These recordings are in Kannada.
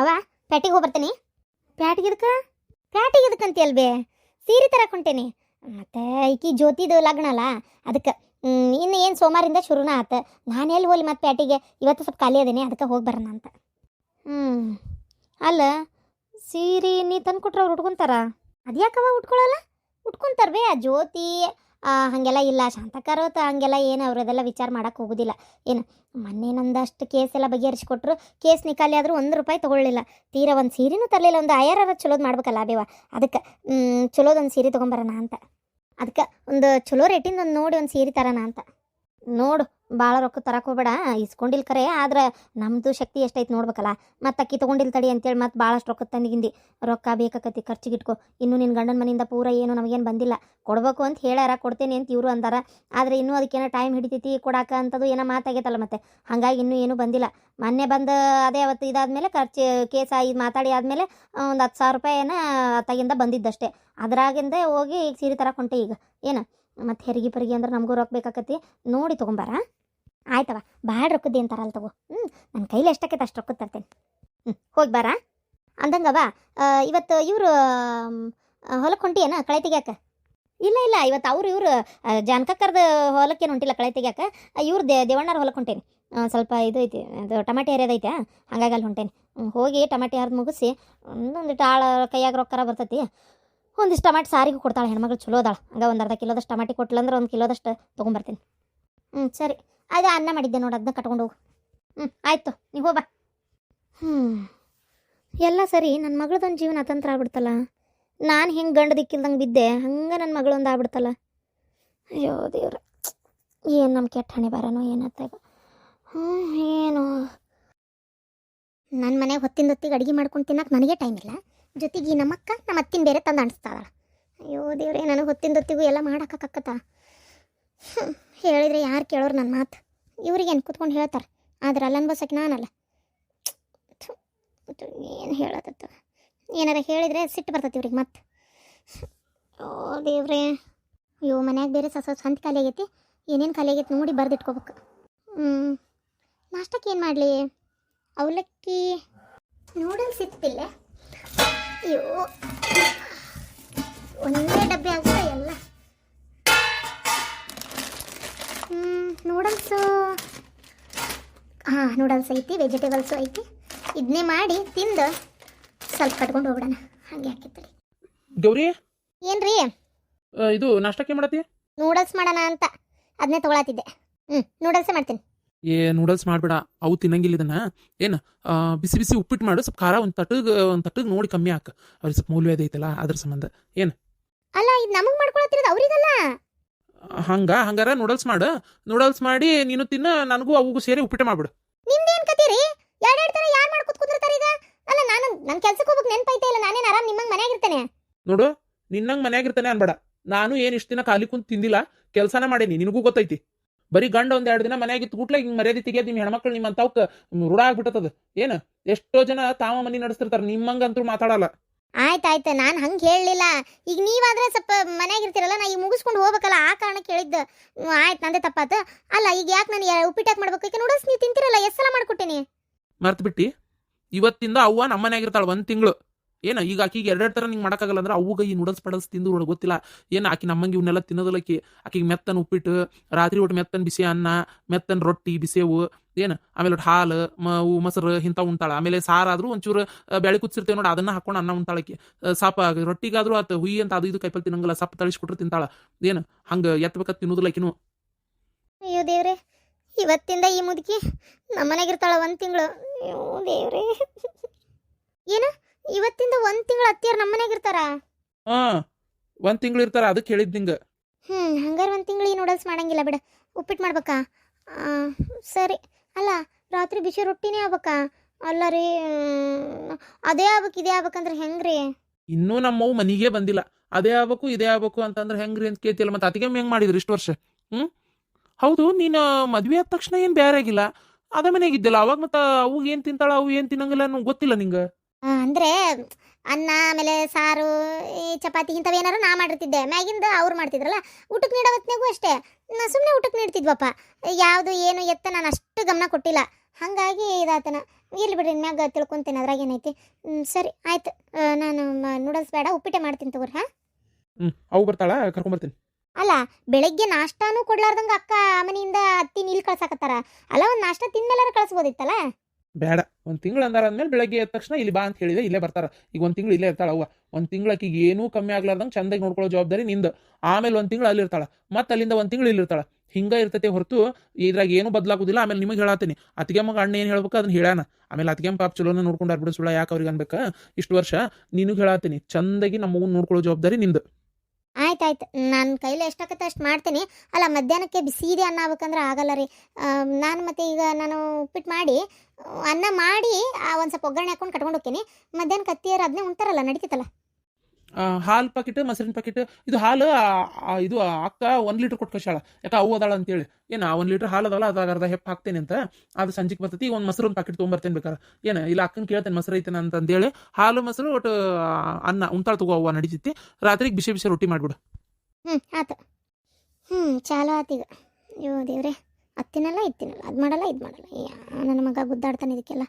ಅವ ಪ್ಯಾಟಿಗೆ ಹೋಗಿ ಬರ್ತೀನಿ. ಪ್ಯಾಟಿಗೆ ಇದಕ್ಕೆ ಅಲ್ಬೇ ಸೀರೆ ತರಕ್ಕೆ ಹೊಂಟೇನಿ. ಮತ್ತು ಈಕಿ ಜ್ಯೋತಿದು ಲಗ್ನ ಅಲ್ಲ, ಅದಕ್ಕೆ ಇನ್ನು ಏನು ಸೋಮವಾರಿಂದ ಶುರುನ ಆತ. ನಾನು ಎಲ್ಲಿ ಹೋಗ್ಲಿ ಮತ್ತು ಪ್ಯಾಟಿಗೆ, ಇವತ್ತು ಸ್ವಲ್ಪ ಖಾಲಿ ಅದೇನೆ, ಅದಕ್ಕೆ ಹೋಗಿ ಬರೋಣ ಅಂತ. ಅಲ್ಲ ಸೀರೆ ನೀ ತಂದು ಕೊಟ್ರೆ ಅವ್ರು ಉಟ್ಕೊಂತಾರ? ಅದ್ಯಾಕವ ಉಟ್ಕೊಳ್ಳಲ್ಲ? ಉಟ್ಕೊಂತಾರ ಬೇ. ಆ ಜ್ಯೋತಿ ಹಾಗೆಲ್ಲ ಇಲ್ಲ, ಶಾಂತಕರೋತ ಹಾಗೆಲ್ಲ ಏನು ಅವ್ರದೆಲ್ಲ ವಿಚಾರ ಮಾಡೋಕೆ ಹೋಗೋದಿಲ್ಲ. ಏನು ಮೊನ್ನೆ ನಂದಷ್ಟು ಕೇಸ್ ಎಲ್ಲ ಬಗೆಹರಿಸ್ಕೊಟ್ರು, ಕೇಸ್ ನಿಖಾಲಿ ಆದರೂ ₹1 ತೊಗೊಳ್ಳಿಲ್ಲ. ತೀರಾ ಒಂದು ಸೀರೆನೂ ತರಲಿಲ್ಲ. ಒಂದು ಆಯಾರ ಚಲೋದು ಮಾಡ್ಬೇಕಲ್ಲ ಬೇವ, ಅದಕ್ಕೆ ಚಲೋದೊಂದು ಸೀರೆ ತೊಗೊಂಬರೋಣ ಅಂತ. ಅದಕ್ಕೆ ಒಂದು ಚಲೋ ರೇಟಿಂದ ಒಂದು ನೋಡಿ ಒಂದು ಸೀರೆ ತರೋಣ ಅಂತ. ನೋಡು, ಭಾಳ ರೊಕ್ಕ ತರಕ್ಕೆ ಹೋಗ್ಬೇಡ, ಇಸ್ಕೊಂಡಿಲ್ಲ ಕರೆ, ಆದ್ರೆ ನಮ್ಮದು ಶಕ್ತಿ ಎಷ್ಟೈತೆ ನೋಡ್ಬೇಕಲ್ಲ. ಮತ್ತು ಅಕ್ಕಿ ತೊಗೊಂಡಿಲ್ಲ ತಡಿ ಅಂತೇಳಿ ಮತ್ತು ಭಾಳಷ್ಟು ರೊಕ್ಕ ತಂದಿಗಿಂದು ರೊಕ್ಕ ಬೇಕಾಕತಿ, ಖರ್ಚಿಗಿಟ್ಕೊ. ಇನ್ನೂ ನಿನ್ನ ಗಂಡನ ಮನೆಯಿಂದ ಪೂರ ಏನು ನಮಗೇನು ಬಂದಿಲ್ಲ. ಕೊಡ್ಬೇಕು ಅಂತ ಹೇಳ್ಯಾರ, ಕೊಡ್ತೇನೆ ಅಂತ ಇವರು ಅಂದಾರ. ಆದರೆ ಇನ್ನೂ ಅದಕ್ಕೇನೋ ಟೈಮ್ ಹಿಡಿತೈತಿ ಕೊಡಾಕ ಅಂತದು ಏನೋ ಮಾತಾಗೈತಲ್ಲ. ಮತ್ತು ಹಾಗಾಗಿ ಇನ್ನೂ ಏನೂ ಬಂದಿಲ್ಲ. ಮೊನ್ನೆ ಬಂದು ಅದೇ ಅವತ್ತು ಇದಾದಮೇಲೆ ಖರ್ಚು ಕೇಸ್ ಇದು ಮಾತಾಡಿ ಆದಮೇಲೆ ಒಂದು ₹10,000 ಅತ್ತಾಗಿಂದ ಬಂದಿದ್ದಷ್ಟೇ. ಅದ್ರಾಗಿಂದ ಹೋಗಿ ಈಗ ಸೀರೆ ತರಕ್ಕೆ ಹೊಂಟೆ ಈಗ. ಏನು ಮತ್ತು ಹೆರಿಗೆ ಪರಿಗೆ ಅಂದ್ರೆ ನಮಗೂ ರೊಕ್ಕ ಬೇಕಾಕತಿ, ನೋಡಿ ತೊಗೊಂಬಾರ. ಆಯ್ತವ, ಭಾಳ ರೊಕ್ಕದ್ದು ಏನು ತರಲ್ಲ ತಗೋ. ನನ್ನ ಕೈಲಿ ಎಷ್ಟಾಕೈತೆ ಅಷ್ಟು ರೊಕ್ಕ ತರ್ತೇನೆ. ಹೋಗಿ ಬಾರ ಅಂದಂಗವ. ಇವತ್ತು ಇವರು ಹೊಲಕ್ಕೆ ಹೊಂಟಿಯೇನ ಕಳೆ ತೆಗ್ಯಾಕ? ಇಲ್ಲ ಇವತ್ತು ಇವರು ಜಾನ್ಕಕ್ಕರ್ದು ಹೊಲಕ್ಕೇನು ಹೊಂಟಿಲ್ಲ ಕಳೆ ತೆಗ್ಯಾಕ. ಇವ್ರು ದೇವಣ್ಣರ ಹೊಲಕ್ಕೆ ಹೊಂಟೇನಿ. ಸ್ವಲ್ಪ ಇದು ಐತಿ, ಅದು ಟಮಾಟೆ ಹರಿಯೋದೈತೆ, ಹಂಗಾಗಿ ಅಲ್ಲಿ ಹೊಂಟೇನಿ. ಹೋಗಿ ಟಮಾಟೆ ಹರಿದು ಮುಗಿಸಿ ಒಂದಿಟ್ಟು ಆಳ ಕೈಯಾಗ ರೊಕ್ಕರ ಬರ್ತೈತಿ. ಒಂದಿಷ್ಟು ಟಮಾಟೆ ಸಾರಿಗೂ ಕೊಡ್ತಾಳೆ ಹೆಣ್ಮಗಳು, ಚಲೋ ಅದಾಳ. ಹಂಗೆ ಒಂದು ಅರ್ಧ ಕಿಲೋದಷ್ಟು ಟಮಾಟೆ ಕೊಟ್ಲಂದ್ರೆ 1 ಕಿಲೋದಷ್ಟು ತೊಗೊಂಬರ್ತೀನಿ. ಸರಿ, ಅದು ಅನ್ನ ಮಾಡಿದ್ದೆ ನೋಡು, ಅದನ್ನ ಕಟ್ಕೊಂಡು ಹೋಗು. ಆಯಿತು, ನೀವು ಹೋಗ್ಬಾ. ಎಲ್ಲ ಸರಿ, ನನ್ನ ಮಗಳದೊಂದು ಜೀವನ ಅತಂತ್ರ ಆಗ್ಬಿಡ್ತಲ್ಲ. ನಾನು ಹೆಂಗೆ ಗಂಡು ದಿಕ್ಕಿಲ್ದಂಗೆ ಬಿದ್ದೆ, ಹಂಗೆ ನನ್ನ ಮಗಳೊಂದು ಆಗ್ಬಿಡ್ತಲ್ಲ. ಅಯ್ಯೋ ದೇವ್ರ, ಏನು ನಮ್ಮ ಕೆಟ್ಟ ಹಣೆ ಬಾರನೋ ಏನತ್ತಾಗ. ಏನು ನನ್ನ ಮನೆಗೆ ಹೊತ್ತಿಗೆ ಅಡುಗೆ ಮಾಡ್ಕೊಂಡು ತಿನ್ನಕ್ಕೆ ನನಗೆ ಟೈಮ್ ಇಲ್ಲ. ಜೊತೆಗೆ ನಮ್ಮ ಅತ್ತಿನ ಬೇರೆ ತಂದು ಅಣಿಸ್ತಾಳ. ಅಯ್ಯೋ ದೇವ್ರೇ, ನನಗೆ ಹೊತ್ತಿಗೂ ಎಲ್ಲ ಮಾಡೋಕ್ಕತ್ತ. ಹೇಳಿದರೆ ಯಾರು ಕೇಳೋರು ನನ್ನ ಮಾತು? ಇವ್ರಿಗೇನು ಕೂತ್ಕೊಂಡು ಹೇಳ್ತಾರೆ, ಆದ್ರೆ ಅಲ್ಲ ಅನ್ಬಸಕ್ಕೆ ನಾನಲ್ಲ. ಏನು ಹೇಳತ್ತ, ಏನಾರ ಹೇಳಿದರೆ ಸಿಟ್ಟು ಬರ್ತೈತಿ ಇವ್ರಿಗೆ ಮತ್ತೆ. ಓ ದೇವ್ರೇ, ಅಯ್ಯೋ ಮನ್ಯಾಗ ಬೇರೆ ಸ್ವಂತ ಖಾಲಿ ಆಗೈತಿ. ಏನೇನು ಖಾಲಿ ಆಗೈತಿ ನೋಡಿ ಬರೆದಿಟ್ಕೋಬೇಕು. ನಾಷ್ಟಕ್ಕೆ ಏನು ಮಾಡಲಿ? ಅವಲಕ್ಕಿ, ನೂಡಲ್ಸ್ ಇತ್ತಿಲ್ಲ. ಅಯ್ಯೋ, ಒಂದೇ ಡಬ್ಬೆ ಆಗುತ್ತೆ ಎಲ್ಲ. ನೂಡಲ್ಸು, ನೂಡಲ್ಸ್ ಐತಿ, ವೆಜಿಟೇಬಲ್ಸು ಐತಿ. ಇದನ್ನೇ ಮಾಡಿ ತಿಂದು ಸ್ವಲ್ಪ ಕಟ್ಕೊಂಡು ಹೋಗ್ಬಿಡೋಣ. ಹಾಗೆ ಹಾಕಿತ್ತಳಿ. ಗೌರಿ, ಏನ್ರಿ? ಇದು ನಾಷ್ಟಕ್ಕೆ ಮಾಡತ್ತಿ? ನೂಡಲ್ಸ್ ಮಾಡೋಣ ಅಂತ ಅದನ್ನೇ ತೊಗೊಳತ್ತಿದ್ದೆ. ನೂಡಲ್ಸೇ ಮಾಡ್ತೀನಿ. ನೂಡಲ್ಸ್ ಮಾಡಬೇಡ, ಅವು ತಿನ್ನಂಗಿಲ್ಲ ಇದನ್ನ. ಏನು ಬಿಸಿ ಬಿಸಿ ಉಪ್ಪಿಟ್ಟು ಮಾಡು, ಸ್ವಲ್ಪ ಖಾರ ಒಂದು ತಟ್ಟಗೆ ನೋಡಿ ಕಮ್ಮಿ ಹಾಕ. ಅವ್ರಿಗೆ ಸ್ವಲ್ಪ ಮೌಲ್ಯದ ಐತಲ್ಲ ಅದ್ರ ಸಂಬಂಧ. ಏನು ಅಲ್ಲ, ಇದು ನಮಗೆ ಮಾಡ್ಕೊಳತ್ತಿರೋದು ಅವ್ರಿಗಲ್ಲ. ಹಂಗಾರ ನೂಡಲ್ಸ್ ಮಾಡು. ನೂಡಲ್ಸ್ ಮಾಡಿ ನೀನು ತಿನ್ನ, ನನಗೂ ಅವು ಸೇರಿ ಉಪ್ಪಿಟ್ಟು ಮಾಡ್ಬಿಡು. ನಿಮ್ದೇನು ಕತೀರಿ? ಎರಡೆರಡು ಥರ ಯಾರು ಮಾಡ್ಕೊತ ಕುಂದಿರ್ತಾರೆ ಈಗ? ಅಲ್ಲ, ನಾನು ನನ್ನ ಕೆಲ್ಸಕ್ಕೆ ಹೋಗ್ಬೇಕು ನೆನಪೈತೆ ಇಲ್ಲ. ನಾನೇನು ಆರಾಮ್ ನಿಮ್ಮಂಗೆ ಮನ್ಯಾಗ ಇರ್ತೇನೆ. ನೋಡು, ನಿನ್ನಂಗೆ ಮನ್ಯಾಗ ಇರ್ತಾನೆ ಅನ್ಬೇಡ. ನಾನು ಏನು ಇಷ್ಟು ದಿನ ಖಾಲಿ ಕುಂತ ತಿಂದಿಲ್ಲ, ಕೆಲಸನ ಮಾಡೇನಿ, ನಿನಗೂ ಗೊತ್ತೈತಿ. ಬರೀ ಗಂಡ ಒಂದ್ 2 ದಿನ ಮನ್ಯಾಗಿತ್ತು ಕೂಟ್ಲೆ ಹಿಂಗೆ ಮರ್ಯಾದೆ ತೆಗಿಯೋದು ನಿಮ್ಮ ಹೆಣ್ಮಕ್ಳು ನಿಮ್ಮ ಅಂತವಕ್ಕೆ ರೂಢ ಆಗ್ಬಿಟ್ಟದ. ಏನು ಎಷ್ಟೋ ಜನ ತಾವ ಮನೆ ನಡೆಸ್ತಿರ್ತಾರೆ, ನಿಮ್ಮಂಗಂತೂ ಮಾತಾಡಲ್ಲ. ಆಯ್ತಾಯ್ತು, ನಾನು ಹಂಗೆ ಹೇಳಲಿಲ್ಲ. ಈಗ ನೀವಾದ್ರೆ ಸ್ವಲ್ಪ ಮನ್ಯಾಗ ಇರ್ತಿರಲ್ಲ, ನಾ ಈಗ ಮುಗಿಸ್ಕೊಂಡು ಹೋಗ್ಬೇಕಲ್ಲ, ಆ ಕಾರಣಕ್ಕೆ ಹೇಳಿದ್ದು. ಆಯ್ತು, ನಂದೇ ತಪ್ಪಾತು. ಅಲ್ಲ, ಈಗ ಯಾಕೆ ನಾನು ಉಪ್ಪಿಟ್ಟು ಮಾಡ್ಬೇಕು? ಈಗ ನೂಡಲ್ಸ್ ನೀವು ತಿಂತಿರಲ್ಲ, ಎಷ್ಟು ಸಲ ಮಾಡ್ಕೊಟ್ಟೇನಿ. ಮರ್ತು ಬಿಟ್ಟು ಇವತ್ತಿಂದ ಅವ್ವ ನಮ್ಮ ಮನ್ಯಾಗ ಇರ್ತಾಳೆ 1 ತಿಂಗಳು. ಏನು ಈಗ ಆಕಿಗೆ 2 ಥರ ನಿಂಗೆ ಮಾಡೋಕ್ಕಾಗಲ್ಲ ಅಂದ್ರೆ ಅವ್ಗ ಈ ನೂಡಲ್ಸ್ ಪಡಲ್ಸ್ ತಿಂದು ಗೊತ್ತಿಲ್ಲ. ಏನು ಆಕಿ ನಮ್ಮಂಗೆ ಇವನ್ನೆಲ್ಲ ತಿನ್ನೋದಲ್ಲಕ್ಕಿ. ಆಕಿಗೆ ಮೆತ್ತನ ಉಪ್ಪಿಟ್ಟು, ರಾತ್ರಿ ಒಟ್ಟು ಮೆತ್ತನ ಬಿಸಿ ಅನ್ನ, ಮೆತ್ತನ ರೊಟ್ಟಿ ಬಿಸಿವು, ಏನು ಆಮೇಲೆ ಒಟ್ಟು ಹಾಲು ಮೊಸರು ಇಂಥ ಉಣ್ತಾಳ. ಆಮೇಲೆ ಸಾರಾದ್ರೂ ಒಂಚೂರು ಬೆಳೆ ಕುದಿಸಿರ್ತೇವೆ ನೋಡಿ, ಅದನ್ನ ಹಾಕೊಂಡು ಅನ್ನ ಉಣ್ತಾಳಕ್ಕೆ. ಸಪ್ಪ ರೊಟ್ಟಿಗಾದ್ರೂ ಆತ ಹುಯಿ ಅಂತ ಅದು ಇದು ಕೈಪಲ್ ತಿನ್ನಂಗಿಲ್ಲ, ಸಪ್ಪ ತಳಿಸ್ಕೊಟ್ರೆ ತಿಂತಾಳ. ಏನು ಹಂಗೆ ಎತ್ತಬೇಕಂತ ತಿನ್ನೋದಿಲ್ಲಕಿನು. ಅಯ್ಯೋ ದೇವ್ರೆ, ಇವತ್ತಿಂದ ಈ ಮುದುಕಿ ನಮ್ಮನೆಗಿರ್ತಾಳ 1 ತಿಂಗಳು. ಅಯ್ಯೋ ದೇವ್ರೆ, ಏನು ಇವತ್ತಿಂದ 1 ತಿಂಗಳು ಅತ್ತಿಯಾರ ನಮ್ಮನೆಗಿರ್ತಾರ? 1 ತಿಂಗಳು ಇರ್ತಾರ, ಅದಕ್ಕೆ ಹೇಳಿದ್ ನಿಂಗೆ. ಹಂಗಾರೆ 1 ತಿಂಗಳು ಈ ನೂಡಲ್ಸ್ ಮಾಡಂಗಿಲ್ಲ ಬಿಡ, ಉಪ್ಪಿಟ್ಟು ಮಾಡ್ಬೇಕಾ? ಸರಿ. ಅಲ್ಲ, ರಾತ್ರಿ ಬಿಸಿ ರೊಟ್ಟಿನೇ ಆಗ್ಬೇಕಾ? ಅಲ್ಲ ರೀ, ಅದೇ ಆಗ್ಬೇಕು ಇದೇ ಆಗ್ಬೇಕಂದ್ರೆ ಹೆಂಗ್ರಿ? ಇನ್ನೂ ನಮ್ಮವು ಮನಿಗೆ ಬಂದಿಲ್ಲ. ಅದೇ ಆಗ್ಬೇಕು ಇದೇ ಆಗ್ಬೇಕು ಅಂತಂದ್ರೆ ಹೆಂಗ್ರಿ ಅಂತ ಕೇಳ್ತಿಲ್ಲ. ಮತ್ತೆ ಅತಿಗೆ ಹೆಂಗ್ ಮಾಡಿದ್ರಿ ಇಷ್ಟು ವರ್ಷ? ಹೌದು, ನೀನು ಮದ್ವೆ ಆದ ತಕ್ಷಣ ಏನು ಬೇರೆ ಆಗಿಲ್ಲ, ಅದ ಮನೆಯಾಗಿದ್ದಿಲ್ಲ ಅವಾಗ. ಮತ್ತೆ ಅವು ಏನು ತಿಂತಾಳ, ಅವು ಏನು ತಿನ್ನಂಗಿಲ್ಲ ಅನ್ನೋ ಗೊತ್ತಿಲ್ಲ ನಿಂಗೆ? ಅಂದರೆ ಅನ್ನ, ಆಮೇಲೆ ಸಾರು, ಈ ಚಪಾತಿ ಇಂಥವೇನಾರು ನಾ ಮಾಡಿರ್ತಿದ್ದೆ. ಮ್ಯಾಗಿಂದ ಅವ್ರು ಮಾಡ್ತಿದ್ರಲ್ಲ. ಊಟಕ್ಕೆ ನೀಡೋ ಹೊತ್ನಾಗೂ ಅಷ್ಟೇ, ನಾ ಸುಮ್ಮನೆ ಊಟಕ್ಕೆ ನೀಡ್ತಿದ್ವಪ್ಪ. ಯಾವುದು ಏನು ಎತ್ತ ನಾನು ಅಷ್ಟು ಗಮನ ಕೊಟ್ಟಿಲ್ಲ. ಹಾಗಾಗಿ ಇದಾತನ ಇರ್ಲಿ ಬಿಡ್ರಿ ಇನ್ಮ್ಯಾಗ ತಿಳ್ಕೊಂತೇನೆ ಅದ್ರಾಗ ಏನೈತಿ. ಸರಿ ಆಯ್ತು. ನಾನು ನೂಡಲ್ಸ್ ಬೇಡ ಉಪ್ಪಿಟ್ಟೆ ಮಾಡ್ತೀನಿ ತಗೋರಿ. ಹಾಂ ಅವು ಬರ್ತಾಳ ಕರ್ಕೊಂಬರ್ತೀನಿ. ಅಲ್ಲ ಬೆಳಗ್ಗೆ ನಾಷ್ಟಾನೂ ಕೊಡ್ಲಾರ್ದಂಗ ಅಕ್ಕ ಮನೆಯಿಂದ ಅತ್ತಿ ನೀಲ್ ಕಳ್ಸಾಕತ್ತಾರ. ಅಲ್ಲ ಒಂದು ನಾಷ್ಟ ತಿಂದ್ಮೇಲೆ ಕಳ್ಸ್ಬೋದಿತ್ತಲ್ಲ. ಬೇಡ, ಒಂದು ತಿಂಗಳು ಅಂದಾರ ಅಂದ್ಮೇಲೆ ಬೆಳಗ್ಗೆ ಎದ್ದ ತಕ್ಷಣ ಇಲ್ಲಿ ಬಾ ಅಂತ ಹೇಳಿದೆ, ಇಲ್ಲೇ ಬರ್ತಾರ. ಈಗ ಒಂದು ತಿಂಗಳು ಇಲ್ಲೇ ಇರ್ತಾಳ ಅವ್ವ. ಒಂದು ತಿಂಗಳು ಆಕಿಗೆ ಏನೂ ಕಮ್ಮಿ ಆಗ್ಲಾರ್ದಂಗೆ ಚಂದಾಗಿ ನೋಡ್ಕೊಳ್ಳೋ ಜವಾಬ್ದಾರಿ ನಿಂದು. ಆಮೇಲೆ ಒಂದು ತಿಂಗಳು ಅಲ್ಲಿ ಇರ್ತಾಳ, ಮತ್ತೆ ಅಲ್ಲಿಂದ ಒಂದು ತಿಂಗಳು ಇಲ್ಲಿ ಇರ್ತಾಳ. ಹಿಂಗೆ ಇರ್ತೈತೆ ಹೊರತು ಇದ್ರಾಗ ಏನೂ ಬದಲಾಗೋದಿಲ್ಲ. ಆಮೇಲೆ ನಿಮಗೆ ಹೇಳತ್ತೀನಿ, ಅತ್ತಿಗೆ ಮಗ ಅಣ್ಣ ಏನು ಹೇಳ್ಬೇಕು ಅದನ್ನ ಹೇಳಾನ. ಆಮೇಲೆ ಅತ್ತಿಗೆ ಪಾಪ ಚಲೋನ ನೋಡ್ಕೊಂಡಾರ ಬಿಡು, ಸುಳ್ಳ ಯಾಕೆ ಅವ್ರಿಗೆ ಅನ್ಬೇಕಾ ಇಷ್ಟು ವರ್ಷ. ನಿನಗೆ ಹೇಳತ್ತೀನಿ, ಚಂದಾಗಿ ನಮ್ಮ ಮಗನ ನೋಡ್ಕೊಳ್ಳೋ ಜವಾಬ್ದಾರಿ ನಿಂದು. ಆಯ್ತಾಯ್ತು, ನನ್ನ ಕೈಲಿ ಎಷ್ಟಾಗತ್ತೆ ಅಷ್ಟು ಮಾಡ್ತೀನಿ. ಅಲ್ಲ ಮಧ್ಯಾಹ್ನಕ್ಕೆ ಬಿಸಿದೆ ಅನ್ನ ಆಗ್ಬೇಕಂದ್ರೆ ಆಗಲ್ಲ ರೀ. ನಾನು ಮತ್ತೆ ಈಗ ನಾನು ಉಪ್ಪಿಟ್ಟು ಮಾಡಿ ಅನ್ನ ಮಾಡಿ ಒಂದು ಸ್ವಲ್ಪ ಒಗ್ಗರಣೆ ಹಾಕೊಂಡು ಕಟ್ಕೊಂಡು ಹೋಗ್ತೀನಿ. ಮಧ್ಯಾಹ್ನಕ್ಕೆ ಅತ್ತಿಯರು ಅದನ್ನೇ ಉಣ್ತಾರಲ್ಲ, ನಡೀತೈತಲ್ಲ. ಹಾಲು ಪಾಕಿಟ್, ಮೊಸರಿನ ಪಾಕಿಟ್, ಇದು ಹಾಲು ಇದು ಅಕ್ಕ 1 ಲೀಟ್ರ್ ಕೊಟ್ಟು ಕಳ್ಸಾಳ. ಯಾಕೆ ಅವು ಅದಾಳ ಅಂತೇಳಿ. ಏನು 1 ಲೀಟ್ರ್ ಹಾಲು ಅದಲ್ಲ, ಅದಾಗ ಅರ್ಧ ಹೆಪ್ಪು ಹಾಕ್ತೇನೆ ಅಂತ. ಅದು ಸಂಜೆಗೆ ಬರ್ತೈತಿ. ಒಂದು ಮೊಸರು ಪಾಕಿಟ್ ತೊಗೊಂಬರ್ತೇನೆ ಬೇಕಾರೆ. ಏನು ಇಲ್ಲ ಅಕ್ಕನ ಕೇಳ್ತೇನೆ ಮೊಸರು ಐತೇನೆ ಅಂತಂದೇಳಿ. ಹಾಲು ಮೊಸರು ಒಟ್ಟು ಅನ್ನ ಉಣ್ತಾಳ ತಗೋ ಅವ್ವ, ನಡೀತೈತಿ. ರಾತ್ರಿಗೆ ಬಿಸಿ ಬಿಸಿ ರೊಟ್ಟಿ ಮಾಡಿಬಿಡು. ಆತು. ಚಾಲೋ ಆತೀಗ. ಅಯ್ಯೋ ದೇವ್ರೆ, ಅತ್ತಿನಲ್ಲ ಇತ್ತಿನಲ್ಲ, ಅದು ಮಾಡಲ್ಲ ಇದು ಮಾಡಲ್ಲ. ನನ್ನ ಮಗ ಗುದ್ದಾಡ್ತಾನೆ ಇದಕ್ಕೆಲ್ಲ.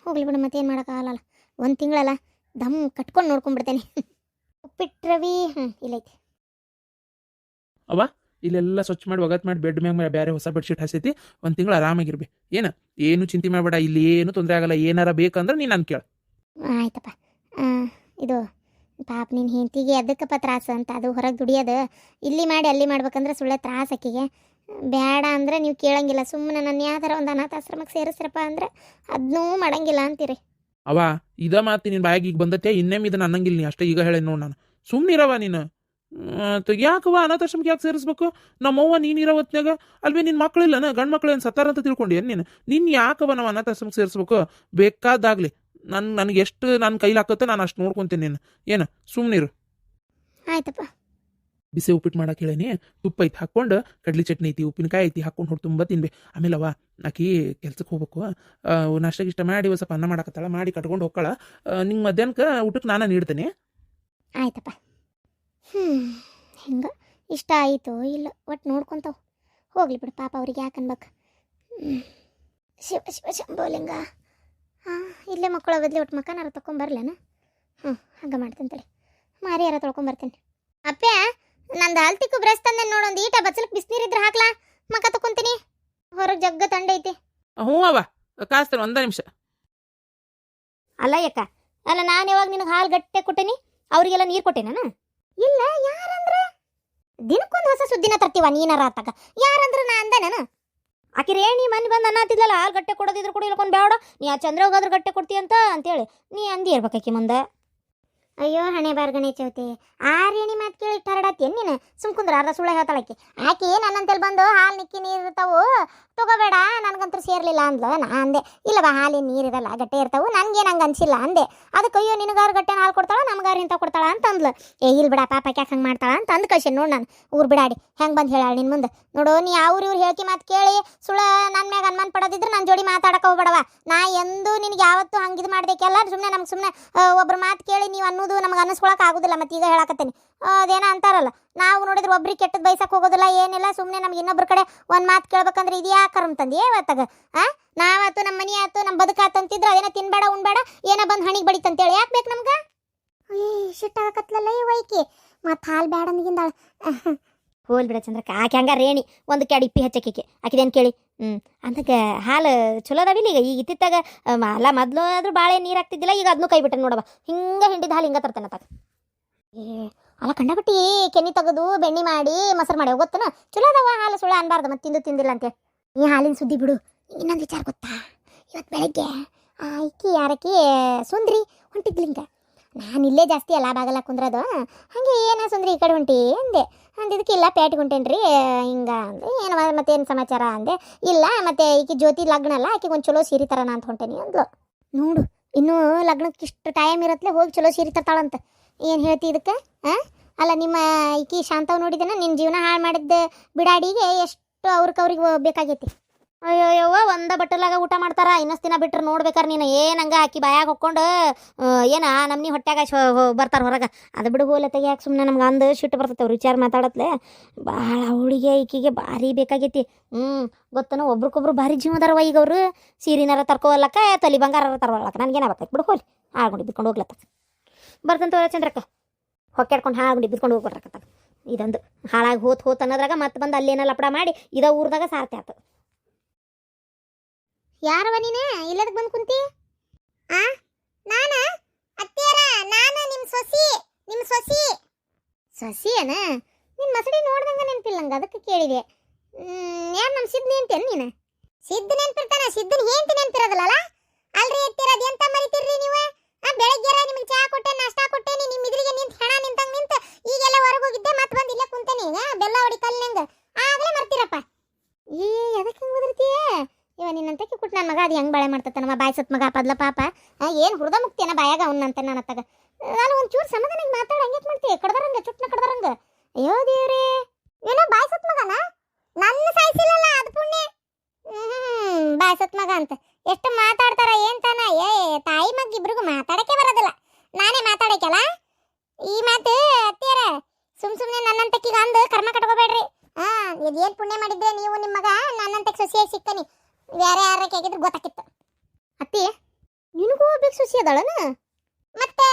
ಹೋಗ್ಲಿ ಬಿಡು, ಮತ್ತೇನು ಮಾಡೋಕ್ಕಾಗಲ್ಲ. ಒಂದು ತಿಂಗಳಲ್ಲ ದಮ್ ಕಟ್ಕೊಂಡು ನೋಡ್ಕೊಂಡ್ಬಿಡ್ತೇನೆ. ಉಪ್ಪಿಟ್ಟು ರವಿ ಇಲ್ಲೈತಿ. ಅವ ಇಲ್ಲೆಲ್ಲ ಸ್ವಚ್ಛ ಮಾಡಿ ಒಗತ್ ಮಾಡಿ ಬೆಡ್ ಮ್ಯಾಗ ಬೇರೆ ಹೊಸ ಬೆಡ್ಶೀಟ್ ಹಸೈತಿ. ಒಂದು ತಿಂಗಳು ಆರಾಮಾಗಿರ್ಬಿ. ಏನು ಚಿಂತೆ ಮಾಡಬೇಡ. ಇಲ್ಲಿ ಏನು ತೊಂದರೆ ಆಗಲ್ಲ. ಏನಾರ ಬೇಕಂದ್ರೆ ನೀನು ನಾನು ಕೇಳು. ಆಯ್ತಪ್ಪ. ಇದು ಪಾಪ ನಿನ್ನ ಹೆಂಡತಿಗೆ ಅದಕ್ಕಪ್ಪ ತ್ರಾಸು ಅಂತ, ಅದು ಹೊರಗೆ ದುಡಿಯೋದು. ಇಲ್ಲಿ ಮಾಡಿ ಅಲ್ಲಿ ಮಾಡ್ಬೇಕಂದ್ರೆ ಸುಳ್ಳೆ ತ್ರಾಸು ಆಕಿಗೆ. ಬೇಡ ಅಂದರೆ ನೀವು ಕೇಳಂಗಿಲ್ಲ. ಸುಮ್ಮನೆ ನನ್ನ ಯಾವ್ದಾರ ಒಂದು ಅನಾಥಾಶ್ರಮಕ್ಕೆ ಸೇರಿಸ್ರಪ್ಪ ಅಂದ್ರೆ ಅದನ್ನೂ ಮಾಡಂಗಿಲ್ಲ ಅಂತೀರಿ. ಅವ ಇದ ಮಾತಿ ನಿನ್ನ ಬಾಯಾಗ ಈಗ ಬಂದತ್ತೆ. ಇನ್ನೇಮ್ ಇದನ್ನ ಅನ್ನಂಗಿಲ್ಲ ನೀ ಅಷ್ಟೇ. ಈಗ ಹೇಳಿ ನೋಡಿ ನಾನು. ಸುಮ್ಮನಿರವ ನೀನು. ಯಾಕವ ಅನಾಥಾಶ್ರಮಕ್ಕೆ ಯಾಕೆ ಸೇರಿಸ್ಬೇಕು? ನಮ್ಮವ್ವ ನೀನಿರೋ ಹೊತ್ನಾಗ ಅಲ್ವೇ ನಿನ್ನ ಮಕ್ಕಳಿಲ್ಲನ? ಗಂಡು ಮಕ್ಳು ಏನು ಸತ್ತಾರ ಅಂತ ತಿಳ್ಕೊಂಡು ನೀನು? ನಿನ್ನ ಯಾಕವ ನಾವು ಅನಾಥಾಶ್ರಮಕ್ಕೆ ಸೇರಿಸ್ಬೇಕು? ಬೇಕಾದಾಗಲಿ ನನಗೆ ಎಷ್ಟು ನನ್ನ ಕೈಲಿ ಹಾಕತ್ತೆ ನಾನು ಅಷ್ಟು ನೋಡ್ಕೊತೀನಿ. ನೀನು ಸುಮ್ಮನಿರು. ಆಯ್ತಪ್ಪ. ಬಿಸಿ ಉಪ್ಪಿಟ್ಟು ಮಾಡಕ್ಕೆ ಹೇಳೇನಿ. ತುಪ್ಪ ಐತಿ ಹಾಕ್ಕೊಂಡು, ಕಡ್ಲಿ ಚಟ್ನಿ ಐತಿ, ಉಪ್ಪಿನಕಾಯಿ ಐತಿ ಹಾಕ್ಕೊಂಡು ಹೊಟ್ಟು ತುಂಬ ತಿನ್ಬಿ. ಆಮೇಲೆ ಅವ ಆಕಿ ಕೆಲ್ಸಕ್ಕೆ ಹೋಗ್ಬೇಕು. ನಾಷ್ಟಾಗ ಇಷ್ಟ ಮಾಡಿ ಒಂದು ಸ್ವಲ್ಪ ಅನ್ನ ಮಾಡಕತ್ತಾಳ, ಮಾಡಿ ಕಟ್ಕೊಂಡು ಹೋಗ್ಕಳ. ನಿಂಗೆ ಮಧ್ಯಾಹ್ನಕ್ಕೆ ಊಟಕ್ಕೆ ನಾನು ನೀಡ್ತೇನೆ. ಆಯ್ತಪ್ಪ. ಹಿಂಗೆ ಇಷ್ಟ ಆಯಿತು ಇಲ್ಲ ಒಟ್ಟು ನೋಡ್ಕೊತಾವ. ಹೋಗ್ಲಿ ಬಿಡು ಪಾಪ, ಅವ್ರಿಗೆ ಯಾಕೆ ಅನ್ಬೇಕು. ಶಿವ ಶಿವ ಶಂಭೋಲಿಂಗ. ಇಲ್ಲೇ ಮಕ್ಕಳ ಬದಲಿ ಒಟ್ಟು ಮಕ್ಕನಾರ ತೊಗೊಂಬರ್ಲೇನ? ಹಂಗೆ ಮಾಡ್ತಂತೇಳಿ ಮಾರಿ ಯಾರ ತೊಳ್ಕೊಂಬರ್ತೇನೆ. ಅಪ್ಪೆ, ನಂದು ಹಲ್ತಿಕ್ಕು ಬ್ರಷ್ ತಂದೆ ನೋಡೊಂದು ಈಟ ಬಚ್ಚಲಕ್ಕೆ ಬಿಸಿನೀರಿದ್ರೆ ಹಾಕ್ಲಾ, ಮಕ್ಕ ತಕೊಂತೀನಿ. ಹೊರಗೆ ಜಗ್ಗ ತಂಡ ಐತಿ. ಹ್ಞೂ ಅವ ಕಾಸ್ತೇನೆ, 1 ನಿಮಿಷ. ಅಲ್ಲ ಯಾಕ, ಅಲ್ಲ ನಾನು ಯಾವಾಗ ನಿನಗೆ ಹಾಲು ಗಟ್ಟೆ ಕೊಟ್ಟೇನಿ? ಅವರಿಗೆಲ್ಲ ನೀರು ಕೊಟ್ಟೇನ? ಇಲ್ಲ. ಯಾರಂದ್ರೆ ದಿನಕ್ಕೊಂದು ಹೊಸ ಸುದ್ದಿನ ತರ್ತೀವ ನೀನಾರ ಆತಾಗ. ಯಾರಂದ್ರೆ ನಾ ಅಂದೆ ನಾನು. ಆಕಿ ರೇಣಿ ಮನೆ ಬಂದು ಅನ್ನತ್ತಿದ್ಲಲ್ಲ, ಹಾಲು ಗಟ್ಟೆ ಕೊಡೋದಿದ್ರು ಕೂಡ ಇಳ್ಕೊಂಡು ಬೇಡ, ನೀ ಆ ಚಂದ್ರ ಹೋಗೋದ್ರ ಗಟ್ಟೆ ಕೊಡ್ತೀಯ ಅಂತೇಳಿ ನೀ ಅಂದಿ ಇರ್ಬೇಕಾಕಿ ಮುಂದೆ. ಅಯ್ಯೋ ಹಣೆ ಬಾರ್ಗಣೆ ಚೌತಿ, ಆ ರೇಣಿ ಮಾತು ಕೇಳಿ ಹರಡತ್ತೇನು ನೀನು? ಸುಮ್ಕುಂದ್ರ ಅರ್ಧ ಸುಳ್ಳ ಹೇಳ್ತಾಳಕ್ಕಿ. ಆಕಿ ನನ್ನಂತೇಳಿ ಬಂದು ಹಾಲು ನಿಕ್ಕಿ ನೀರು ಇರ್ತಾವು ತಗೋಬೇಡ ನನಗಂತೂ ಸೇರ್ಲಿಲ್ಲ ಅಂದ್ಲು. ನಾ ಅಂದೆ ಇಲ್ಲವಾ ಹಾಲಿನ ನೀರಿರಲ್ಲ ಗಟ್ಟೆ ಇರ್ತಾವು, ನನಗೇನು ಹಂಗೆ ಅನ್ಸಿಲ್ಲ ಅಂದೆ. ಅದಕ್ಕೆ ಅಯ್ಯೋ ನಿನಗಾರು ಗಟ್ಟೆ ಹಾಲು ಕೊಡ್ತಾಳ ನಮ್ಗಾರು ಇಂಥ ಕೊಡ್ತಾಳ ಅಂತ ಅಂದ್ಲು. ಇಲ್ಲ ಬಿಡ ಪಾಪ ಯಾಕೆ ಹಂಗೆ ಮಾಡ್ತಾಳ ಅಂತ ಅಂದ್ ಕಳ್ಸಿ ನೋಡಿ ನಾನು. ಊರು ಬಿಡಾಡಿ ಹೆಂಗೆ ಬಂದು ಹೇಳಾಳ ನಿನ್ನ ಮುಂದೆ ನೋಡು. ನೀ ಇವ್ರು ಹೇಳ್ಕಿ ಮಾತು ಕೇಳಿ ಸುಳ್ಳ ನನ್ನ ಮ್ಯಾಗ ಅನುಮಾನ ಪಡೋದಿದ್ರೆ ನನ್ನ ಜೋಡಿ ಮಾತಾಡಕ್ಕೆ ಹೋಗ್ಬೇಡವ. ನಾ ಎಂದೂ ನಿನಗೆ ಯಾವತ್ತೂ ಹಂಗೆ ಇದು ಮಾಡ್ಬೇಕೆಲ್ಲ. ಸುಮ್ಮನೆ ನಮ್ಗೆ ಸುಮ್ಮನೆ ಒಬ್ರು ಮಾತು ಕೇಳಿ ನೀವು ಅನ್ನೋದು ನಮ್ಗೆ ಅನ್ನಿಸ್ಕೊಳಕ್ಕೆ ಆಗೋದಿಲ್ಲ. ಮತ್ತು ಈಗ ಹೇಳಕತ್ತೇನೆ, ಅದೇನೋ ಅಂತಾರಲ್ಲ, ನಾವು ನೋಡಿದ್ರೆ ಒಬ್ರಿಗೆ ಕೆಟ್ಟದ್ದು ಬೈಸಕ್ಕೆ ಹೋಗೋದಿಲ್ಲ ಏನಿಲ್ಲ. ಸುಮ್ಮನೆ ನಮ್ಗೆ ಇನ್ನೊಬ್ರ ಕಡೆ ಒಂದು ಮಾತು ಕೇಳ್ಬೇಕಂದ್ರೆ ಇದು ಯಾಕೆ ಕರ್ಮ ತಂದಿ ಇವತ್ತಾಗ? ನಾವಾತು ನಮ್ಮ ಮನೆ ಆಯ್ತು ನಮ್ಮ ಬದುಕಾತು ಅಂತಿದ್ರೆ ಅದೇನೋ ತಿನ್ಬೇಡ ಉಣ್ಬೇಡ ಏನೋ ಬಂದು ಹಣಿಗೆ ಬಡಿತಂತೇಳಿ ಯಾಕೆ ಬೇಕು ನಮ್ಗೆ? ಶಿಟ್ಟಾಗತ್ತಲ್ಲ ಈ ವೈಕಿ ಮತ್ತು ಹಾಲು ಬೇಡ ಅಂದಿಂದಾಳ. ಹೋಲ್ ಬಿಡ ಚಂದ್ರಕ್ಕ, ಆಕೆ ಹಂಗ ರೇಣಿ ಒಂದು ಕ್ಯಾಡ್ ಇಪ್ಪಿ ಹಚ್ಚಕ್ಕೆ ಆಕಿದೇನು ಕೇಳಿ. ಅಂದಕ್ಕೆ ಹಾಲು ಚಲೋ ಅದಾವಿಲ್ಲ ಈಗ ಇತ್ತಿತ್ತಾಗ. ಅಲ್ಲ ಮೊದಲು ಆದ್ರೂ ಬಾಳೆ ನೀರು ಹಾಕ್ತಿದ್ದಿಲ್ಲ, ಈಗ ಅದನ್ನೂ ಕೈ ಬಿಟ್ಟೆ ನೋಡವ. ಹಿಂಗೆ ಹಿಂಡಿದ ಹಾಲು ಹಿಂಗೆ ತರ್ತೇನೆ ತಾಗ. ಅಲ್ಲ ಕಂಡಬಿಟ್ಟು ಕೆನ್ನಿ ತೆಗೆದು ಬೆಣ್ಣೆ ಮಾಡಿ ಮೊಸರು ಮಾಡಿ ಗೊತ್ತನ ಚಲೋ ಅದಾವ ಹಾಲು. ಸುಳ್ಳ ಅನ್ಬಾರ್ದು ಮತ್ತು ತಿಂದಿಲ್ಲ ಅಂತೇಳಿ. ಈ ಹಾಲಿನ ಸುದ್ದಿ ಬಿಡು. ಇನ್ನೊಂದು ವಿಚಾರ ಗೊತ್ತಾ? ಇವತ್ತು ಬೆಳಗ್ಗೆ ಈಕಿ ಯಾರಕ್ಕಿ ಸುಂದ್ರಿ ಹೊಂಟಿದ್ಲಿಂಗ. ನಾನು ಇಲ್ಲೇ ಜಾಸ್ತಿ ಅಲ್ಲ ಬಾಗಲ್ಲ ಕುಂದ್ರದು. ಹಾಗೆ ಏನೋ ಸುಂದ್ರಿ ಈ ಕಡೆ ಹೊಂಟಿ ಅಂದೆ. ಅಂದಿದ್ದಕ್ಕೆ ಇಲ್ಲ ಪೇಟೆಗೆ ಹೊಂಟೇನ್ರಿ ಹಿಂಗೆ ಅಂದೆ. ಏನು ಮತ್ತೇನು ಸಮಾಚಾರ ಅಂದೆ. ಇಲ್ಲ ಮತ್ತೆ ಈಕಿ ಜ್ಯೋತಿ ಲಗ್ನ ಅಲ್ಲ, ಆಕಿಗೆ ಒಂದು ಚಲೋ ಸೀರೆ ತರೋಣ ಅಂತ ಹೊಂಟೇನಿ ಅಂದ್ಲು. ನೋಡು ಇನ್ನೂ ಲಗ್ನಕ್ಕೆ ಇಷ್ಟು ಟೈಮ್ ಇರತ್ತಲೆ ಹೋಗಿ ಚಲೋ ಸೀರೆ ತರ್ತಾಳಂತ. ಏನು ಹೇಳ್ತಿ ಇದಕ್ಕೆ? ಅಲ್ಲ ನಿಮ್ಮ ಈಕಿ ಶಾಂತವ್ ನೋಡಿದೇನ ನಿನ್ನ ಜೀವನ ಹಾಳು ಮಾಡಿದ್ದ ಬಿಡಾಡಿಗೆ ಎಷ್ಟು ಅವ್ರಿಗೆ ಬೇಕಾಗೈತಿ. ಅಯ್ಯೋಯ್ಯವ್ವ ಒಂದ ಬಟ್ಟಲಾಗ ಊಟ ಮಾಡ್ತಾರ ಇನ್ನೊಂದು ದಿನ ಬಿಟ್ರೆ ನೋಡ್ಬೇಕಾರೆ ನೀನು ಏನಂಗ ಹಾಕಿ ಬಾಯಾಗ ಹೊಕ್ಕೊಂಡು ಏನ ನಮ್ನಿ ಹೊಟ್ಯಾಗ ಬರ್ತಾರ ಹೊರಗೆ ಅದು ಬಿಡು ಹೋಲೆ ತೆಗಿಯಾಕೆ ಸುಮ್ಮನೆ ನಮ್ಗೆ ಅಂದು ಸಿಟ್ಟು ಬರ್ತೈತೆ ಅವ್ರು ವಿಚಾರ ಮಾತಾಡತ್ಲೆ ಭಾಳ ಅವಳಿಗೆ ಈಕಿಗೆ ಭಾರಿ ಬೇಕಾಗೈತಿ ಗೊತ್ತನ ಒಬ್ರಿಗೊಬ್ರು ಭಾರಿ ಜೀವದಾರವ ಈಗ ಅವರು ಸೀರಿನಾರ ತರ್ಕೋಲ್ಲಕ್ಕ ತಲಿ ಬಂಗಾರ ತರ್ಕೊಳಕ್ಕ ನನಗೇನ ಬರ್ತೈತೆ ಬಿಡು ಹೋಲಿ ಹಾಳ್ಗುಂಡಿ ಬಿದ್ಕೊಂಡು ಹೋಗ್ಲತ್ತ ಬರ್ತಂತ ಚಂದ್ರಕ್ಕ ಹೊಕ್ಕಾಡ್ಕೊಂಡು ಹಾಳ್ಗುಂಡಿ ಬಿದ್ಕೊಂಡು ಹೋಗ್ಬಿಟ್ರಕ್ಕ ಇದೊಂದು ಹಾಳಾಗಿ ಹೋತ್ ಅನ್ನೋದ್ರಾಗ ಮತ್ತೆ ಬಂದು ಅಲ್ಲೇನ ಲಪಡ ಮಾಡಿ ಇದ ಊರ್ದಾಗ ಸಾರ್ತಿ ಆತು ಯಾರವ ನೀನು ಇಲ್ಲದಕ್ಕೆ ಬಂದು ಕುಂತಿ ಆ ನಾನ ಅತ್ತೆಯರ ನಾನು ನಿಮ್ಮ ಸೊಸಿ ಸೊಸಿಯನ ನಿನ್ನ ಮಸಡಿ ನೋಡ್ದಂಗ ನೆನಪಿಲ್ಲ ನಂಗೆ ಅದಕ್ಕೆ ಕೇಳಿದೆ ಯಾರು ನಮ್ಮ ಸಿದ್ಧ ನೆನ್ಪೇನು ನೀನು ಸಿದ್ಧ ನೆನ್ಪಿರ್ತಾನ ಸಿದ್ಧನ ಹೆಂಡತಿ ನೆನ್ಪಿರೋದಿಲ್ಲ ಅಲ್ರಿ ಅತ್ತೆಯರ ಅದೆಂತ ಮರಿತೀರ್ರಿ ನೀವು ಬೆಳಗ್ಗೆರ ನಿಮಗೆ ಚಹಾ ಕೊಟ್ಟೆ ನಾಷ್ಟಾ ಕೊಟ್ಟೇನಿ ನಿಮ್ಮ ಇದ್ರಿಗೆ ನಿಂತ ಹೆಣ ನಿಂತಂಗ ನಿಂತ ಈಗೆಲ್ಲ ಹೊರಗೆ ಹೋಗಿದ್ದೆ ಮತ್ತೆ ಬಂದು ಇಲ್ಲೇ ಕುಂತೇನಿ ಈಗ ಬೆಲ್ಲ ಹೊಡಿ ಕಲ್ಲಿನಂಗ ಆಗಲೇ ಮರ್ತೀರಪ್ಪ ಏ ಅದಕ್ಕೆ ಹಿಂಗೆ ಓದಿರ್ತೀಯ ಇವ ನಿನ್ನಂತಕ್ಕೆ ಕೊಟ್ಟು ನನ್ನ ಮಗ ಅದು ಹೆಂಗೆ ಬಾಳೆ ಮಾಡ್ತತ್ತ ನಮ್ಮ ಬಾಯಿ ಸತ್ ಮಗ ಪದ್ಲ ಪಾಪ ಏನು ಹೃದಯ ಮುಕ್ತಿಯನ ಬಾಯಾಗ ಅವನಂತ ನನ್ನ ಹತ್ತಾಗ ನಾನು ಒಂಚೂರು ಸಮಾಧಾನಾಗಿ ಮಾತಾಡ ಹಂಗೆ ಮಾಡ್ತೀವಿ ಕಡ್ದಾರಂಗ ಚುಟ್ನ ಕಡ್ದಾರಂಗ ಅಯ್ಯೋ ದೇವ್ರೇ ಏನೋ ಬಾಯಿ ಸತ್ ಮಗನ ನನ್ನ ಸಾಯಿಸಿಲ್ಲಲ್ಲ ಅದು ಪುಣ್ಯ ಬಾಯಿ ಸತ್ ಮಗ ಅಂತ ಎಷ್ಟು ಮಾತಾಡ್ತಾರ ಏನ್ ತಾನ ಏ ತಾಯಿ ಮಗ ಇಬ್ರಿಗೂ ಮಾತಾಡಕ್ಕೆ ಬರೋದಿಲ್ಲ ನಾನೇ ಮಾತಾಡಕ್ಕಲ್ಲ ಈ ಮಾತು ಅತ್ತಿಯರ ಸುಮ್ಮನೆ ನನ್ನಂತಕ್ಕಿಗ ಅಂದು ಕರ್ಮ ಕಟ್ಕೋಬೇಡ್ರಿ ಇದೇನು ಪುಣ್ಯ ಮಾಡಿದ್ದೆ ನೀವು ನಿಮ್ಮ ಮಗ ನನ್ನಂತಕ್ಕೆ ಸೊಸೆಯಾಗಿ ಸಿಕ್ಕನಿ ಬೇರೆ ಯಾರ ಕೇಗಿದ್ರೆ ಗೊತ್ತಾಕಿತ್ತು ಅತ್ತಿ ನಿನಗೂ ಬೇಕು ಸೊಸಿ ಅದಾಳನ ಮತ್ತೆ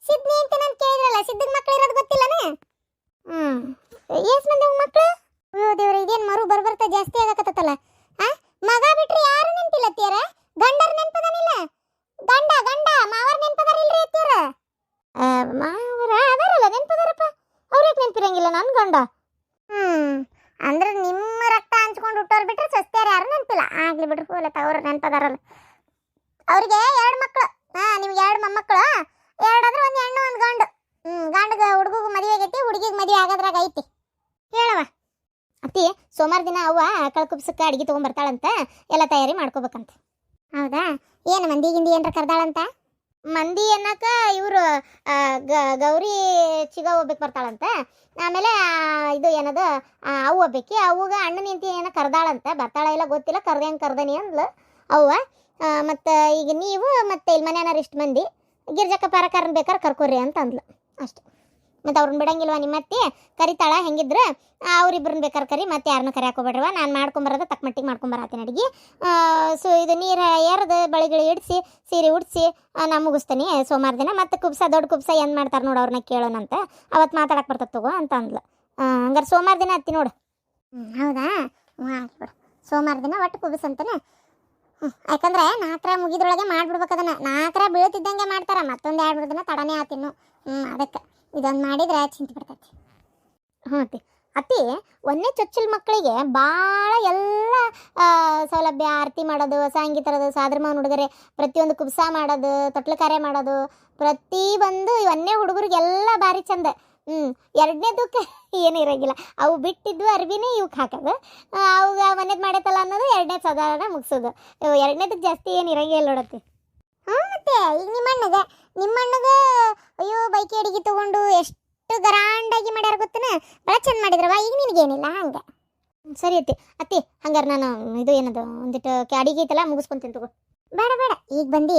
ಸಿದ್ನಿ ಅಂತ ನಾನು ಕೇಳಿದ್ರಲ್ಲ ಸಿದ್ಧಗೆ ಮಕ್ಳು ಇರೋದು ಗೊತ್ತಿಲ್ಲನ ಎಷ್ಟು ಮಂದಿ ಮಕ್ಳು ಅಯ್ಯೋ ದೇವ್ರ ಇದೇನು ಮರು ಬರ್ಬರ್ತಾ ಜಾಸ್ತಿ ಆಗಕತ್ತಲ್ಲ ಮಗ ಬಿಟ್ರೆ ಯಾರು ನೆನಪಿಲ್ಲ ಅತ್ತಿಯರ ಗಂಡರ ನೆನಪದಾನಿಲ್ಲ ಗಂಡ ಮಾವರ್ ನೆನಪದಾರಿಲ್ರಿ ಅತ್ತಿಯರ ಮಾವರ ಅದಾರಲ್ಲ ನೆನಪದಾರಪ್ಪ ಅವ್ರಿಗೆ ನೆನಪಿರಂಗಿಲ್ಲ ನನ್ನ ಗಂಡ ಅಂದ್ರೆ ನಿಮ್ಮ ರಕ್ತ ಹಂಚ್ಕೊಂಡು ಹುಟ್ಟೋರು ಬಿಟ್ರೆ ಸಸ್ತ್ಯಾರ ಯಾರು ನೆನಪಿಲ್ಲ ಆಗ್ಲಿ ಬಿಡ್ರಿ ಹೋಲ ಅವ್ರ ನೆನಪದಾರಲ್ಲ ಅವ್ರಿಗೆ 2 ಮಕ್ಕಳು ನಿಮ್ಗೆ 2 ಮೊಮ್ಮಕ್ಕಳು 2 ಅಂದ್ರೆ ಒಂದು ಹೆಣ್ಣು ಒಂದು ಗಂಡು ಗಂಡಗ ಹುಡುಗಿಗೆ ಮದುವೆ ಆಗೈತಿ ಹುಡುಗಿಗೆ ಮದುವೆ ಆಗೋದ್ರಾಗ ಐತಿ ಹೇಳವ ಅತ್ತಿ ಸೋಮವಾರ ದಿನ ಅವ್ವ ಕಳ್ಕುಬ್ಸಕ್ಕೆ ಅಡಿಗೆ ತೊಗೊಂಬರ್ತಾಳಂತ ಎಲ್ಲ ತಯಾರಿ ಮಾಡ್ಕೋಬೇಕಂತ ಹೌದಾ ಏನು ಮಂದಿ ಗಿಂದಿ ಏನ್ರ ಕರ್ದಾಳಂತ ಮಂದಿ ಅನ್ನಕ ಇವರು ಗೌರಿ ಚಿಗ ಹೋಗ್ಬೇಕು ಬರ್ತಾಳಂತ ಆಮೇಲೆ ಇದು ಏನದು ಅವು ಹೋಗ್ಬೇಕಿ ಅವ್ಗ ಅಣ್ಣನ ನಿಂತಿ ಏನೋ ಕರ್ದಾಳಂತ ಬರ್ತಾಳ ಇಲ್ಲ ಗೊತ್ತಿಲ್ಲ ಕರ್ದಂಗೆ ಕರ್ದನಿ ಅಂದ್ಲು ಅವ್ವ ಮತ್ತು ಈಗ ನೀವು ಮತ್ತೆ ಇಲ್ಲಿ ಮನೆಯವ್ರು ಇಷ್ಟು ಮಂದಿ ಗಿರ್ಜಕ್ಕ ಪಾರಕಾರನ್ ಬೇಕಾದ್ರೆ ಕರ್ಕೊರಿ ಅಂತ ಅಂದ್ಲು ಅಷ್ಟೆ ಮತ್ತು ಅವ್ರನ್ನ ಬಿಡಂಗಿಲ್ವ ನಿಮ್ಮ ಅತ್ತಿ ಕರಿತಾಳ ಹೆಂಗಿದ್ರೆ ಅವ್ರಿಬ್ರನ್ನ ಬೇಕಾರೆ ಕರಿ ಮತ್ತೆ ಯಾರನ್ನೂ ಕರಿ ಹಾಕೋಬೇಡ್ರವ ನಾನು ಮಾಡ್ಕೊಂಬರೋದು ತಕ್ಕ ಮಟ್ಟಿಗೆ ಮಾಡ್ಕೊಂಬರತ್ತೀನಿ ಅಡಿಗೆ ಸೊ ಇದು ನೀರು ಎರ್ದು ಬಳಿಗಳು ಇಡಿಸಿ ಸೀರೆ ಉಡಿಸಿ ನಾ ಮುಗಿಸ್ತೀನಿ ಸೋಮವಾರ ದಿನ ಮತ್ತು ಕುಬ್ಸ ದೊಡ್ಡ ಕುಬ್ಸ ಏನು ಮಾಡ್ತಾರೆ ನೋಡು ಅವ್ರನ್ನ ಕೇಳೋಣಂತ ಅವತ್ತು ಮಾತಾಡಕ್ಕೆ ಬರ್ತದೆ ತಗೋ ಅಂತ ಅಂದ್ಲು ಹಂಗಾರೆ ಸೋಮವಾರ ದಿನ ಅತ್ತಿ ನೋಡು ಹೌದಾ ಬಿಡು ಸೋಮವಾರ ದಿನ ಒಟ್ಟು ಕುಬ್ಸ ಅಂತಾನೆ ಯಾಕಂದ್ರೆ 4 ಮುಗಿದ್ರೊಳಗೆ ಮಾಡ್ಬಿಡ್ಬೇಕು ಅದನ್ನು 4 ಬೀಳ್ತಿದ್ದಂಗೆ ಮಾಡ್ತಾರೆ ಮತ್ತೊಂದು 2 ದಿನ ತಡನೇ ಆತಿನ್ನು ಅದಕ್ಕೆ ಇದೊಂದು ಮಾಡಿದ್ರೆ ಚಿಂತೆ ಬಿಡ್ತೈತಿ ಅತ್ತಿ ಒಂದೇ ಚೊಚ್ಚಲ ಮಕ್ಕಳಿಗೆ ಭಾಳ ಎಲ್ಲ ಸೌಲಭ್ಯ ಆರತಿ ಮಾಡೋದು ಸಂಗೀತರದು ಸಾದ್ರಮಾನ ಹುಡುಗರೆ ಪ್ರತಿಯೊಂದು ಕುಬ್ಸ ಮಾಡೋದು ತೊಟ್ಲು ಕಾರ್ಯ ಮಾಡೋದು ಪ್ರತಿಯೊಂದು ಇವನ್ನೇ ಹುಡುಗರಿಗೆಲ್ಲ ಭಾರಿ ಚಂದ 2ನೇದಕ್ಕೆ ಏನು ಇರೋಂಗಿಲ್ಲ ಅವು ಬಿಟ್ಟಿದ್ದು ಅರ್ಬಿನೇ ಇವಕ್ಕೆ ಹಾಕೋದು ಅವಾಗ ಮನೇದು ಮಾಡೈತಲ್ಲ ಅನ್ನೋದು 2ನೇ ಸಾಧಾರಣ ಮುಗಿಸೋದು 2ನೇದಕ್ಕೆ ಜಾಸ್ತಿ ಏನು ಇರೋಂಗಿಲ್ಲ ನೋಡತ್ತಿ ಮತ್ತೆ ಈಗ ನಿಮ್ಮಣ್ಣಗೆ ಅಯ್ಯೋ ಬೈಕಿ ಅಡಿಗೆ ತೊಗೊಂಡು ಎಷ್ಟು ಗರಾಂಡಾಗಿ ಮಾಡ್ಯಾರ ಗೊತ್ತನ ಭಾಳ ಚಂದ ಮಾಡಿದ್ರವ ಈಗ ನಿನಗೇನಿಲ್ಲ ಹಂಗೆ ಸರಿ ಅತ್ತಿ ಹಂಗಾರೆ ನಾನು ಇದು ಏನದು ಒಂದಿಟ್ಟು ಅಡಿಗೆ ಐತಲ್ಲ ಮುಗಿಸ್ಕೊಂತೀನಿ ತಗೋ ಬೇಡ ಈಗ ಬಂದು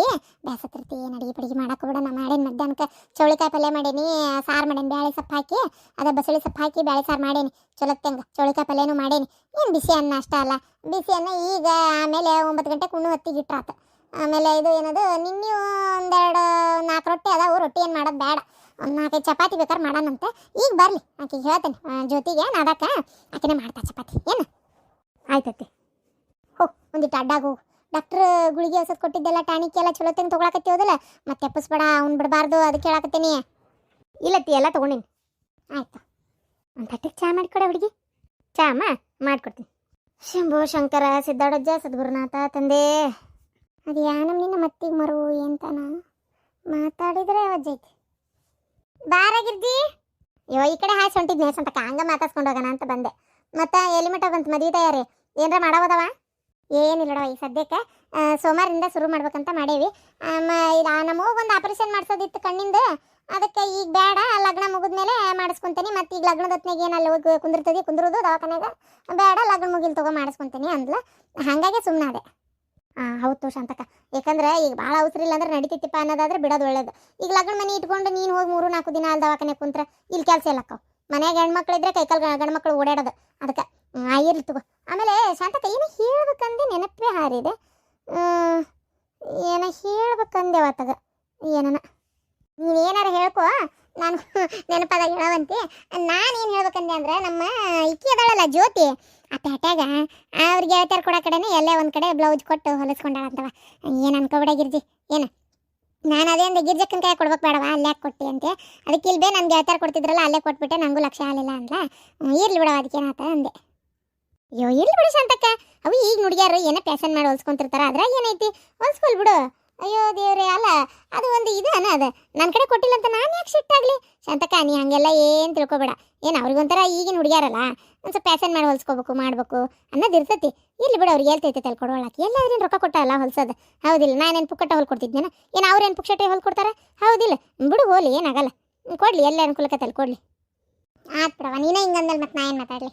ಬೇಸತ್ತಿರ್ತಿ ಏನು ಅಡಿಗೆ ಪಡಿಗೆ ಮಾಡಕ್ಕೆ ಬಿಡ ನಾ ಮಾಡೇನಿ ಮಧ್ಯಾಹ್ನಕ್ಕೆ ಚೌಳಿಕಾಯಿ ಪಲ್ಯ ಮಾಡೇನಿ ಸಾರು ಮಾಡೇನಿ ಬೇಳೆ ಸೊಪ್ಪು ಹಾಕಿ ಅದ ಬಸಳಿ ಸೊಪ್ಪು ಹಾಕಿ ಬೇಳೆ ಸಾರು ಮಾಡೇನಿ ಚೊಲತ್ತಂಗೆ ಚೌಳಿಕಾಯಿ ಪಲ್ಯನೂ ಮಾಡೇನಿ ಏನು ಬಿಸಿ ಅನ್ನ ಅಷ್ಟ ಅಲ್ಲ ಬಿಸಿ ಅನ್ನ ಈಗ ಆಮೇಲೆ 9 ಗಂಟೆಗೆ ಉಣ್ಣು ಹೊತ್ತಿಗೆ ಇಟ್ರಾತು ಆಮೇಲೆ ಇದು ಏನದು ನಿನ್ನೆ 4 ರೊಟ್ಟಿ ಅದಾವು ರೊಟ್ಟಿ ಏನು ಮಾಡೋದು ಬೇಡ ಒಂದು 4-5 ಚಪಾತಿ ಬೇಕಾದ್ರೆ ಮಾಡೋಣಂತೆ ಈಗ ಬರಲಿ ಆಕೆಗೆ ಹೇಳ್ತೇನೆ ಜ್ಯೋತಿಗೆ ನಾದಕ್ಕೆ ಆಕೆನೇ ಮಾಡ್ತಾ ಚಪಾತಿ ಏನು ಆಯ್ತತಿ ಒಂದಿಟ್ಟು ಅಡ್ಡಾಗ ಹೋಗು ಡಾಕ್ಟ್ರ್ ಗುಳಿಗೆ ಹೊಸದು ಕೊಟ್ಟಿದ್ದೆಲ್ಲ ಟಾನಿಕ್ ಎಲ್ಲ ಚಲೋ ತಂಗೆ ತೊಗೊಳಕತ್ತಿ ಹೋದಲ್ಲ ಮತ್ತೆ ಎಪ್ಪಿಸ್ಬೇಡ ಅವ್ನು ಬಿಡಬಾರ್ದು ಅದಕ್ಕೆ ಹೇಳಕತ್ತೀನಿ ಇಲ್ಲತ್ತಿ ಎಲ್ಲ ತೊಗೊಂಡಿನಿ ಆಯ್ತು ಒಂದು ತಟ್ಟೆಗೆ ಚಹಾ ಮಾಡಿಕೊಡ ಹುಡುಗಿ ಚಹಾ ಅಮ್ಮ ಮಾಡಿಕೊಡ್ತೀನಿ ಶಂಭೋ ಶಂಕರ ಸಿದ್ದಾಡಜ್ಜ ಸದ್ಗುರುನಾಥ ತಂದೆ ಅದು ನಿನ್ನ ಮತ್ತಿಗೆ ಮರು ಎಂತಾನ ಮಾತಾಡಿದ್ರೆ ಅವಜ್ಜೈತಿ ಬಾರಾಗಿರ್ದಿ ಇವ ಈ ಕಡೆ ಹಾಸಿ ಹೊಂಟಿದ್ನೆ ಸಂತಕ ಹಂಗೆ ಮಾತಾಡ್ಸ್ಕೊಂಡು ಹೋಗೋಣ ಅಂತ ಬಂದೆ ಮತ್ತು ಎಲ್ಲಿ ಮಠ ಬಂತು ಮದುವೆ ತಯಾರಿ ಏನರ ಮಾಡೋದವ ಏನಿಲ್ಲಡವ ಈ ಸದ್ಯಕ್ಕೆ ಸೋಮವಾರದಿಂದ ಶುರು ಮಾಡ್ಬೇಕಂತ ಮಾಡೇವಿ ನಮಗೆ ಒಂದು ಆಪರೇಷನ್ ಮಾಡ್ಸೋದಿತ್ತು ಕಣ್ಣಿಂದ ಅದಕ್ಕೆ ಈಗ ಬೇಡ, ಲಗ್ನ ಮುಗಿದ್ಮೇಲೆ ಮಾಡಿಸ್ಕೊಂತೀನಿ. ಮತ್ತು ಈಗ ಲಗ್ನದ ಹೊತ್ನಾಗ ಏನು ಅಲ್ಲಿ ಹೋಗಿ ಕುಂದಿರೋದು ದವಾಖಾನ್ಯಾಗ, ಬೇಡ ಲಗ್ನ ಮುಗಿಲ್ ತಗೋ ಮಾಡಿಸ್ಕೊಂತೀನಿ ಅಂದ್ಲು. ಹಾಗಾಗಿ ಸುಮ್ಮನೆ ಅದೇ. ಹೌದು ಶಾಂತಕ್ಕ, ಯಾಕಂದ್ರೆ ಈಗ ಭಾಳ ಅವಸರ ಇಲ್ಲ ಅಂದ್ರೆ ನಡಿತೈತಿಪ್ಪ ಅನ್ನೋದಾದ್ರೆ ಬಿಡೋದು ಒಳ್ಳೇದು. ಈಗ ಲಗ್ನ ಮನೆ ಇಟ್ಕೊಂಡು ನೀನು ಹೋಗಿ 3-4 ದಿನ ಅಲ್ಲಿ ದವಾಖಾನೆ ಕುಂತ್ರೆ ಇಲ್ಲಿ ಕೆಲಸ ಎಲ್ಲಕ್ಕವು. ಮನೆಯಾಗ ಹೆಣ್ಮಕ್ಳು ಇದ್ರೆ ಕೈಕಾಲು ಗಂಡ್ಮಕ್ಳು ಓಡಾಡೋದು. ಅದಕ್ಕೆ ಇರ್ಲಿ ತಗೋ. ಆಮೇಲೆ ಶಾಂತಕ್ಕ ಏನೋ ಹೇಳ್ಬೇಕಂದೆ ನೆನಪೇ ಹಾರಿದೆ. ಏನೋ ಹೇಳ್ಬೇಕಂದೆ ಅವತ್ತಾಗ ಏನನ. ನೀನು ಏನಾರು ಹೇಳ್ಕೊ, ನಾನು ನೆನಪದಾಗ ಹೇಳವಂತೆ. ನಾನೇನು ಹೇಳ್ಬೇಕಂದೆ ಅಂದ್ರೆ ನಮ್ಮ ಇಕ್ಕಿ ಅದಾಳಲ್ಲ ಜ್ಯೋತಿ, ಆ ಪೇಟ್ಯಾಗ ಅವ್ರಿಗೆ ಹೇಳ್ತಾರ ಕೊಡೋ ಕಡೆನೇ ಎಲ್ಲೇ ಒಂದು ಕಡೆ ಬ್ಲೌಸ್ ಕೊಟ್ಟು ಹೊಲಿಸ್ಕೊಂಡಾಳಂತವ. ಏನು ಅನ್ಕೋಬೇಡ ಗಿರ್ಜಿ, ಏನು ನಾನು ಅದೇ ಅಂದೆ ಗಿರ್ಜಕ್ಕನ ಕೈ ಕೊಡ್ಬೇಕು ಬೇಡವಾ, ಅಲ್ಲೇ ಯಾಕೆ ಕೊಟ್ಟಿ ಅಂತೆ. ಅದಕ್ಕೆ ಇಲ್ಬೇ ನನ್ಗೆ ಹೇಳ್ತಾರ ಕೊಡ್ತಿದ್ರಲ್ಲ ಅಲ್ಲೇ ಕೊಟ್ಬಿಟ್ಟೆ, ನನಗೂ ಲಕ್ಷ ಆಗಲಿಲ್ಲ ಅಂದ್ಲ. ಇರ್ಲಿ ಬಿಡವ ಅದಕ್ಕೇನಾತ ಅಂದೆ. ಅಯ್ಯೋ ಇರ್ಲಿ ಬಿಡು ಶಾಂತಕ್ಕ, ಅವು ಈಗ ನುಡಿಯಾರು ಏನೋ ಪ್ಯಾಸನ್ ಮಾಡಿ ಹೊಲ್ಸ್ಕೊಂತಿರ್ತಾರ, ಅದ್ರಾಗ ಏನೈತಿ, ಹೊಲ್ಸ್ಕೊಲ್ ಬಿಡು. ಅಯ್ಯೋ ದೇವ್ರೆ, ಅಲ್ಲ ಅದು ಒಂದು ಇದು ಅದು ನನ್ನ ಕಡೆ ಕೊಟ್ಟಿಲ್ಲ ಅಂತ ನಾನು ಯಾಕೆ ಸಿಟ್ಟಾಗಲಿ ಶಾಂತಕ್ಕ. ನೀ ಹಾಗೆಲ್ಲ ಏನು ತಿಳ್ಕೊಬೇಡ. ಏನು ಅವ್ರಿಗೊಂಥರ ಈಗಿನ ಹುಡುಗ್ಯಾರಲ್ಲ, ಒಂದು ಸ್ವಲ್ಪ ಪ್ಯಾಸನ್ ಮಾಡಿ ಹೊಲ್ಸ್ಕೋಬೇಕು ಮಾಡಬೇಕು ಅನ್ನೋದು ಇರ್ತೈತಿ. ಇರ್ಲಿ ಬಿಡು, ಅವ್ರಿಗೆ ಹೇಳ್ತೈತೆ ತಲೆ ಕೊಡೋಳಕ್ಕೆ. ಎಲ್ಲಾದ್ರೇನು ರೊಕ್ಕ ಕೊಟ್ಟಲ್ಲ ಹೊಲ್ಸೋದು, ಹೌದಿಲ್ಲ? ನಾನೇನು ಪುಕ್ಕಟ್ಟ ಹೊಲ್ಕೊಡ್ತಿದ್ನೇನ? ಏನು ಅವ್ರೇನು ಪುಕ್ಷಟೆ ಹೊಲ್ಕೊಡ್ತಾರೆ? ಹೌದಿಲ್ಲ? ಬಿಡು ಹೋಲಿ, ಏನಾಗಲ್ಲ, ಕೊಡಲಿ, ಎಲ್ಲ ಅನುಕೂಲಕ್ಕೆ ತಲೆ ಕೊಡಲಿ. ಆತ್ ಬಿಡವ, ನೀನೇ ಹಿಂಗಂದಲ್ಲಿ ಮತ್ತೆ ನಾ ಏನು ಮಾತಾಡಲಿ.